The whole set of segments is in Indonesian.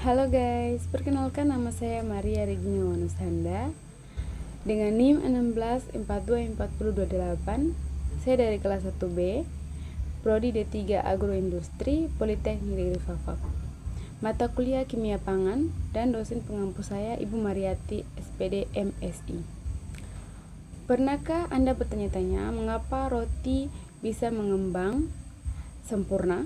Halo guys, perkenalkan nama saya Maria Regina Wanusanda dengan NIM 16424028. Saya dari kelas 1B, Prodi D3 Agroindustri, Politeknik Negeri Fafak. Mata kuliah Kimia Pangan dan dosen pengampu saya Ibu Mariati SPD MSI. Pernahkah Anda bertanya-tanya mengapa roti bisa mengembang sempurna?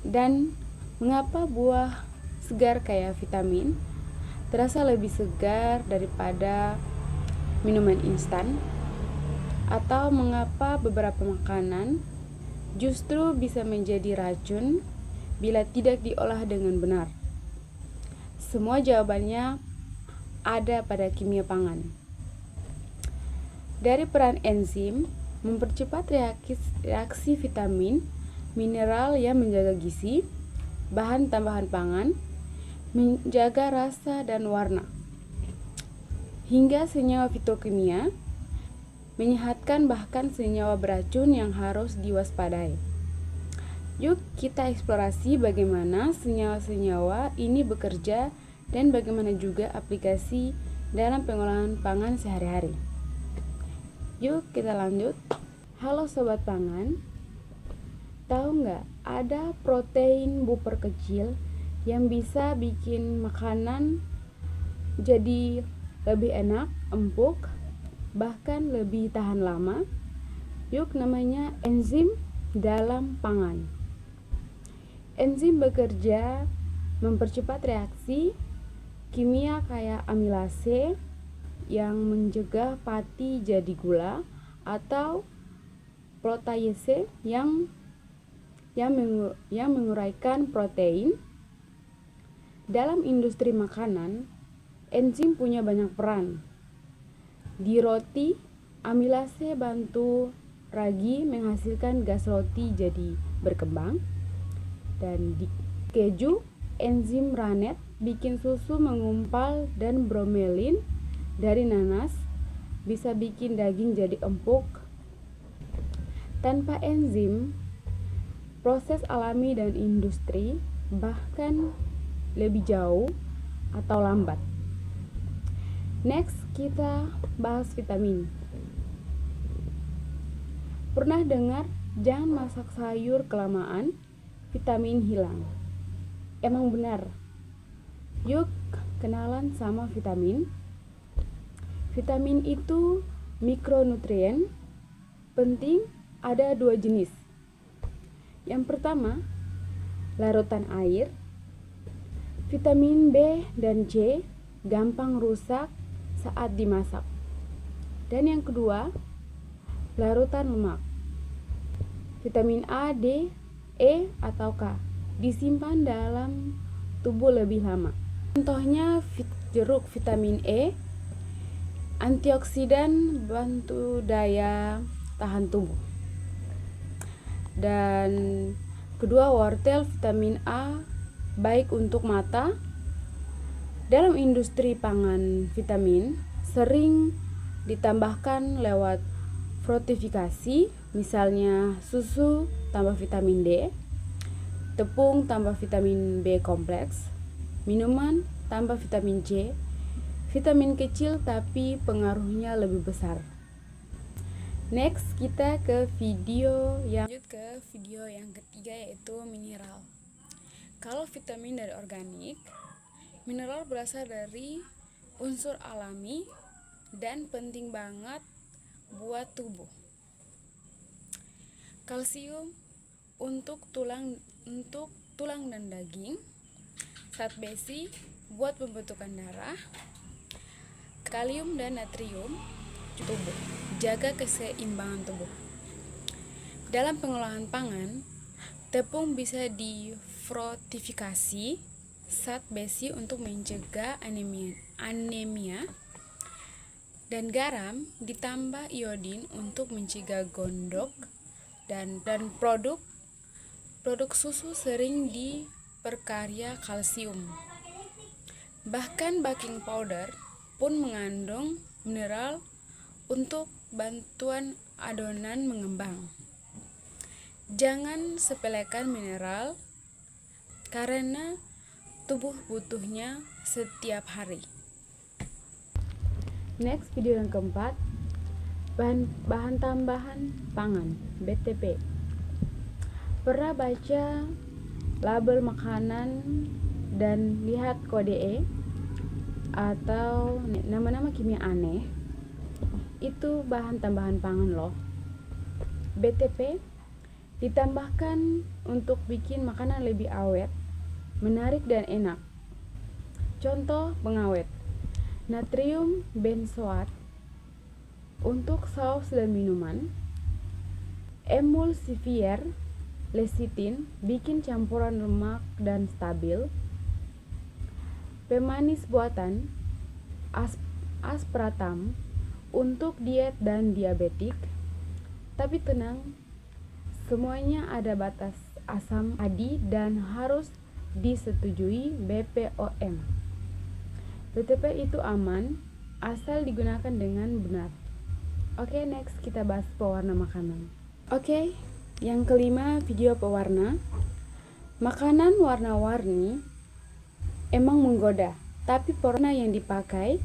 Dan mengapa buah segar kayak vitamin terasa lebih segar daripada minuman instan? Atau mengapa beberapa makanan justru bisa menjadi racun bila tidak diolah dengan benar? Semua jawabannya ada pada kimia pangan. Dari peran enzim mempercepat reaksi vitamin, mineral yang menjaga gizi, bahan tambahan pangan, menjaga rasa dan warna, hingga senyawa fitokimia, menyehatkan bahkan senyawa beracun yang harus diwaspadai. Yuk kita eksplorasi bagaimana senyawa-senyawa ini bekerja dan bagaimana juga aplikasi dalam pengolahan pangan sehari-hari. Yuk kita lanjut. Halo Sobat Pangan, tahu nggak ada protein buper kecil yang bisa bikin makanan jadi lebih enak, empuk, bahkan lebih tahan lama? Yuk, namanya enzim dalam pangan. Enzim bekerja mempercepat reaksi kimia kayak amilase yang mencegah pati jadi gula, atau protease yang menguraikan protein. Dalam industri makanan, enzim punya banyak peran. Di roti, amilase bantu ragi menghasilkan gas roti jadi berkembang. Dan di keju, enzim rennet bikin susu mengumpal, dan bromelin dari nanas bisa bikin daging jadi empuk. Tanpa enzim, proses alami dan industri bahkan lebih jauh atau lambat. Next, kita bahas vitamin. Pernah dengar jangan masak sayur kelamaan, vitamin hilang? Emang benar. Yuk kenalan sama vitamin. Vitamin itu mikronutrien penting, ada 2 jenis. Yang pertama, larutan air. Vitamin B dan C gampang rusak saat dimasak. Dan yang kedua, larutan lemak. Vitamin A, D, E, atau K disimpan dalam tubuh lebih lama. Contohnya jeruk vitamin E, antioksidan bantu daya tahan tubuh. Dan kedua, wortel vitamin A baik untuk mata. Dalam industri pangan, vitamin sering ditambahkan lewat fortifikasi, misalnya susu tambah vitamin D, tepung tambah vitamin B kompleks, minuman tambah vitamin C. Vitamin kecil tapi pengaruhnya lebih besar. Next, kita ke video yang ketiga, yaitu mineral. Kalau vitamin dari organik, mineral berasal dari unsur alami dan penting banget buat tubuh. Kalsium untuk tulang dan daging, zat besi buat pembentukan darah, kalium dan natrium tubuh, jaga keseimbangan tubuh. Dalam pengolahan pangan, tepung bisa difortifikasi zat besi untuk mencegah anemia, dan garam ditambah iodin untuk mencegah gondok, dan produk susu sering diperkaya kalsium. Bahkan baking powder pun mengandung mineral untuk bantuan adonan mengembang. Jangan sepelekan mineral karena tubuh butuhnya setiap hari. Next, video yang keempat, bahan tambahan pangan BTP. Pernah baca label makanan dan lihat kode E atau nama-nama kimia aneh? Itu bahan tambahan pangan loh. BTP ditambahkan untuk bikin makanan lebih awet, menarik dan enak. Contoh pengawet: natrium benzoat untuk saus dan minuman, emulsifier lecithin bikin campuran lemak dan stabil, pemanis buatan aspartam untuk diet dan diabetik. Tapi tenang, semuanya ada batas asam adi dan harus disetujui BPOM. BTP itu aman asal digunakan dengan benar. Oke, next kita bahas pewarna makanan. Oke, yang kelima, video pewarna. Makanan warna-warni emang menggoda, tapi pewarna yang dipakai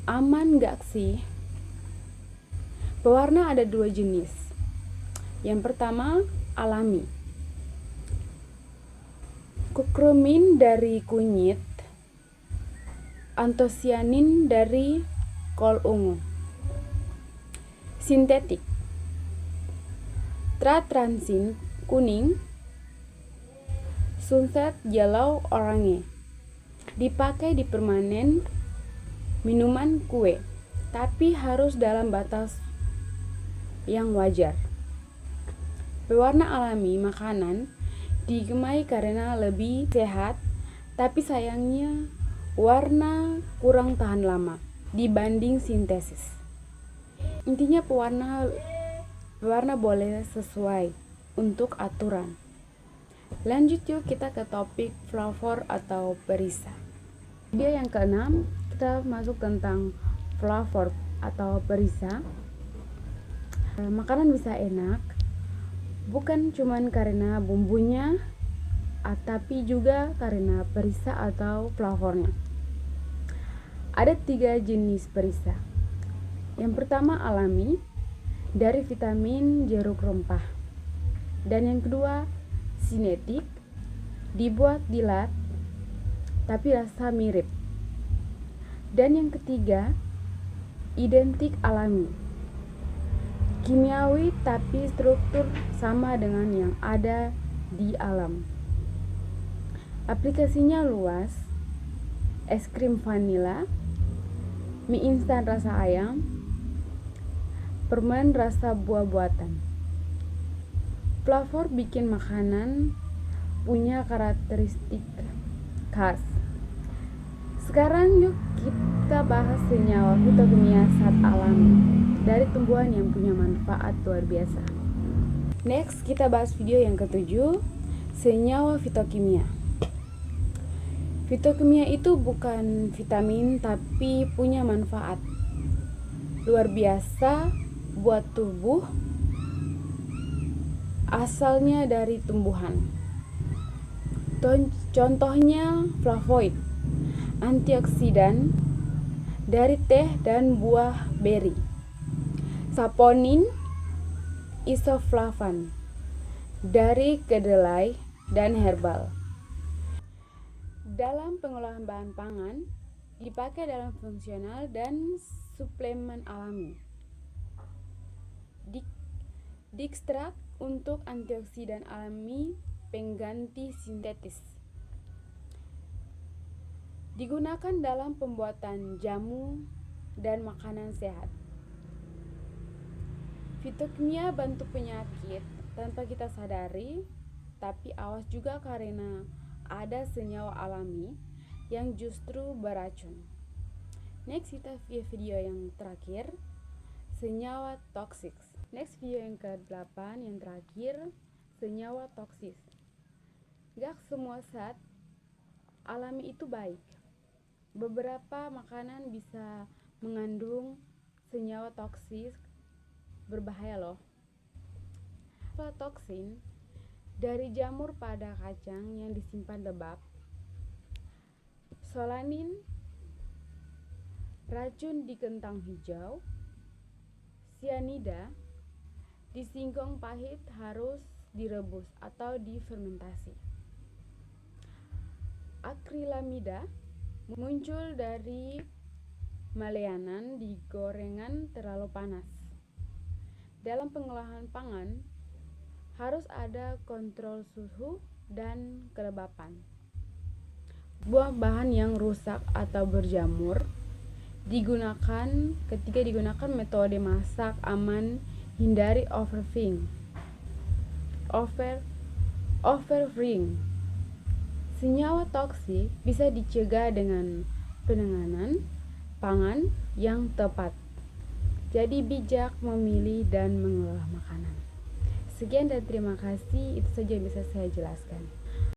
aman gak sih? Pewarna ada dua jenis. Yang pertama, alami. Kurkumin dari kunyit, antosianin dari kol ungu. Sintetik, tratransin kuning, sunset yellow orange. Dipakai di permanen minuman kue, tapi harus dalam batas yang wajar. Pewarna alami makanan digemai karena lebih sehat, tapi sayangnya warna kurang tahan lama dibanding sintesis. Intinya pewarna boleh sesuai untuk aturan. Lanjut yuk kita ke topik flavor atau perisa. Video yang keenam, kita masuk tentang flavor atau perisa. Makanan bisa enak bukan cuman karena bumbunya, tapi juga karena perisa atau flavornya. Ada 3 jenis perisa. Yang pertama alami, dari vitamin jeruk rempah. Dan yang kedua sinetik, dibuat dilat tapi rasa mirip. Dan yang ketiga identik alami, kimiawi tapi struktur sama dengan yang ada di alam. Aplikasinya luas: es krim vanila, mie instan rasa ayam, permen rasa buah buatan. Flavor bikin makanan punya karakteristik khas. Sekarang yuk kita bahas senyawa fitokimia zat alami dari tumbuhan yang punya manfaat luar biasa. Next, kita bahas video yang ketujuh, senyawa fitokimia. Fitokimia itu bukan vitamin tapi punya manfaat luar biasa buat tubuh, asalnya dari tumbuhan. Contohnya flavoid, antioksidan dari teh dan buah beri, saponin, isoflavan dari kedelai dan herbal. Dalam pengolahan bahan pangan dipakai dalam fungsional dan suplemen alami. Diekstrak untuk antioksidan alami pengganti sintetis. Digunakan dalam pembuatan jamu dan makanan sehat. Fitokimia bantu penyakit tanpa kita sadari, tapi awas juga karena ada senyawa alami yang justru beracun. Next, kita video yang terakhir, senyawa toksik. Next, video yang ke-8 yang terakhir, senyawa toksis. Gak semua zat alami itu baik. Beberapa makanan bisa mengandung senyawa toksis berbahaya loh. Aflatoksin dari jamur pada kacang yang disimpan lembab Solanin, racun di kentang hijau. Sianida, di singkong pahit harus direbus atau difermentasi. Akrilamida muncul dari maleanan di gorengan terlalu panas. Dalam pengolahan pangan harus ada kontrol suhu dan kelembapan. Buah-bahan yang rusak atau berjamur ketika digunakan metode masak aman, hindari overfrying. Senyawa toksik bisa dicegah dengan penanganan pangan yang tepat. Jadi bijak memilih dan mengolah makanan. Sekian dan terima kasih, itu saja yang bisa saya jelaskan.